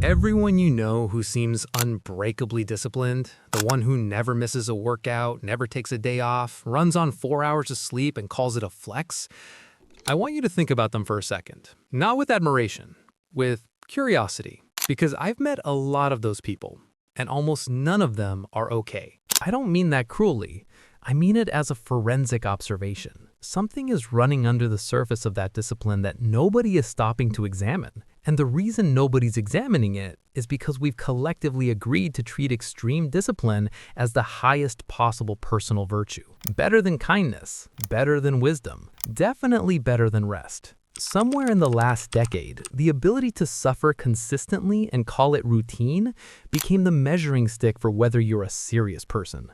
Everyone you know who seems unbreakably disciplined, the one who never misses a workout, never takes a day off, runs on 4 hours of sleep and calls it a flex, I want you to think about them for a second. Not with admiration, with curiosity. Because I've met a lot of those people, and almost none of them are okay. I don't mean that cruelly. I mean it as a forensic observation. Something is running under the surface of that discipline that nobody is stopping to examine. And the reason nobody's examining it is because we've collectively agreed to treat extreme discipline as the highest possible personal virtue. Better than kindness, better than wisdom, definitely better than rest. Somewhere in the last decade, the ability to suffer consistently and call it routine became the measuring stick for whether you're a serious person.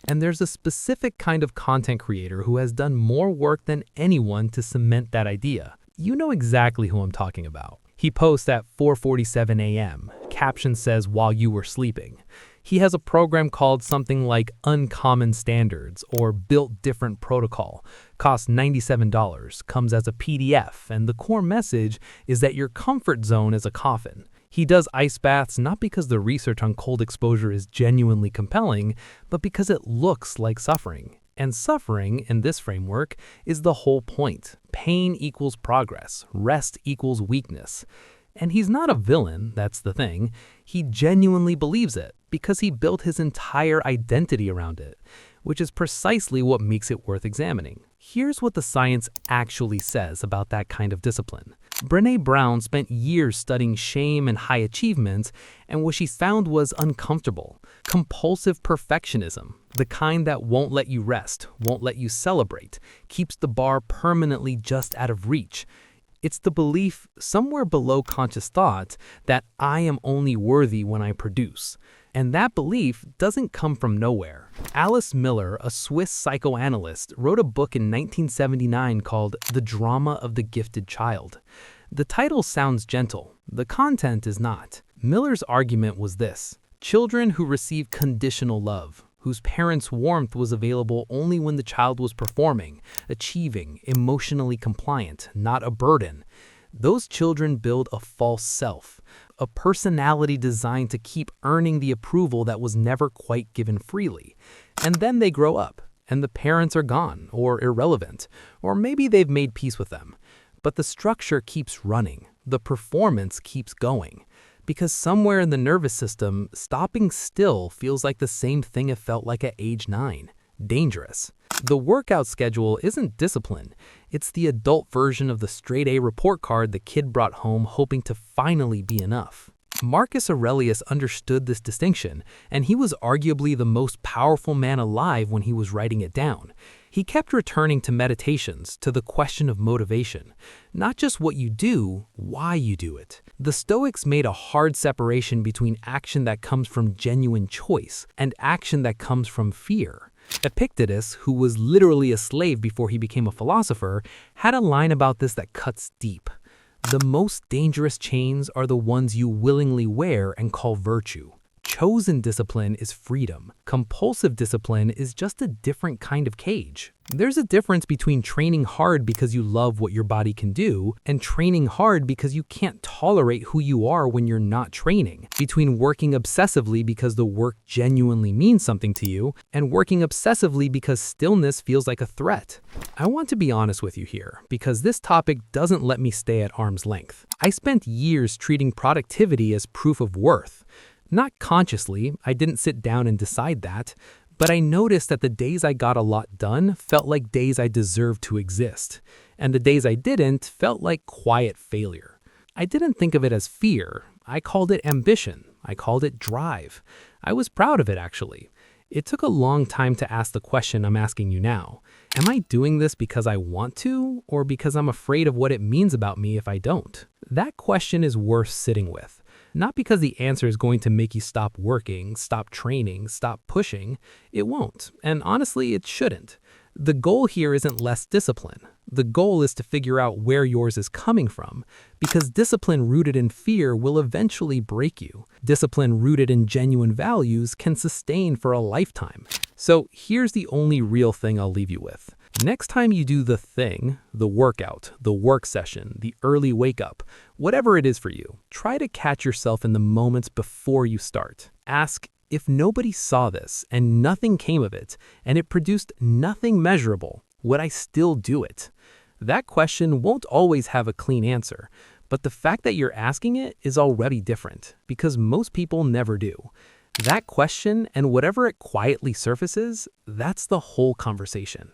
And there's a specific kind of content creator who has done more work than anyone to cement that idea. You know exactly who I'm talking about. He posts at 4:47 a.m. Caption says while you were sleeping. He has a program called something like Uncommon Standards or Built Different Protocol. Costs $97, comes as a PDF, and the core message is that your comfort zone is a coffin. He does ice baths not because the research on cold exposure is genuinely compelling, but because it looks like suffering. And suffering, in this framework, is the whole point. Pain equals progress. Rest equals weakness. And he's not a villain, that's the thing. He genuinely believes it because he built his entire identity around it, which is precisely what makes it worth examining. Here's what the science actually says about that kind of discipline. Brené Brown spent years studying shame and high achievements, and what she found was uncomfortable. Compulsive perfectionism, the kind that won't let you rest, won't let you celebrate, keeps the bar permanently just out of reach. It's the belief, somewhere below conscious thought, that I am only worthy when I produce. And that belief doesn't come from nowhere. Alice Miller, a Swiss psychoanalyst, wrote a book in 1979 called The Drama of the Gifted Child. The title sounds gentle. The content is not. Miller's argument was this: children who receive conditional love, whose parents' warmth was available only when the child was performing, achieving, emotionally compliant, not a burden. Those children build a false self, a personality designed to keep earning the approval that was never quite given freely. And then they grow up, and the parents are gone, or irrelevant, or maybe they've made peace with them. But the structure keeps running, the performance keeps going. Because somewhere in the nervous system, stopping still feels like the same thing it felt like at age 9. Dangerous. The workout schedule isn't discipline. It's the adult version of the straight-A report card the kid brought home hoping to finally be enough. Marcus Aurelius understood this distinction, and he was arguably the most powerful man alive when he was writing it down. He kept returning to meditations, to the question of motivation. Not just what you do, why you do it. The Stoics made a hard separation between action that comes from genuine choice and action that comes from fear. Epictetus, who was literally a slave before he became a philosopher, had a line about this that cuts deep. The most dangerous chains are the ones you willingly wear and call virtue. Chosen discipline is freedom. Compulsive discipline is just a different kind of cage. There's a difference between training hard because you love what your body can do and training hard because you can't tolerate who you are when you're not training. Between working obsessively because the work genuinely means something to you and working obsessively because stillness feels like a threat. I want to be honest with you here because this topic doesn't let me stay at arm's length. I spent years treating productivity as proof of worth. Not consciously, I didn't sit down and decide that, but I noticed that the days I got a lot done felt like days I deserved to exist, and the days I didn't felt like quiet failure. I didn't think of it as fear. I called it ambition. I called it drive. I was proud of it, actually. It took a long time to ask the question I'm asking you now. Am I doing this because I want to, or because I'm afraid of what it means about me if I don't? That question is worth sitting with. Not because the answer is going to make you stop working, stop training, stop pushing. It won't, and honestly, it shouldn't. The goal here isn't less discipline. The goal is to figure out where yours is coming from, because discipline rooted in fear will eventually break you. Discipline rooted in genuine values can sustain for a lifetime. So here's the only real thing I'll leave you with. Next time you do the thing, the workout, the work session, the early wake up, whatever it is for you, try to catch yourself in the moments before you start. Ask, if nobody saw this and nothing came of it, and it produced nothing measurable, would I still do it? That question won't always have a clean answer, but the fact that you're asking it is already different, because most people never do. That question and whatever it quietly surfaces, that's the whole conversation.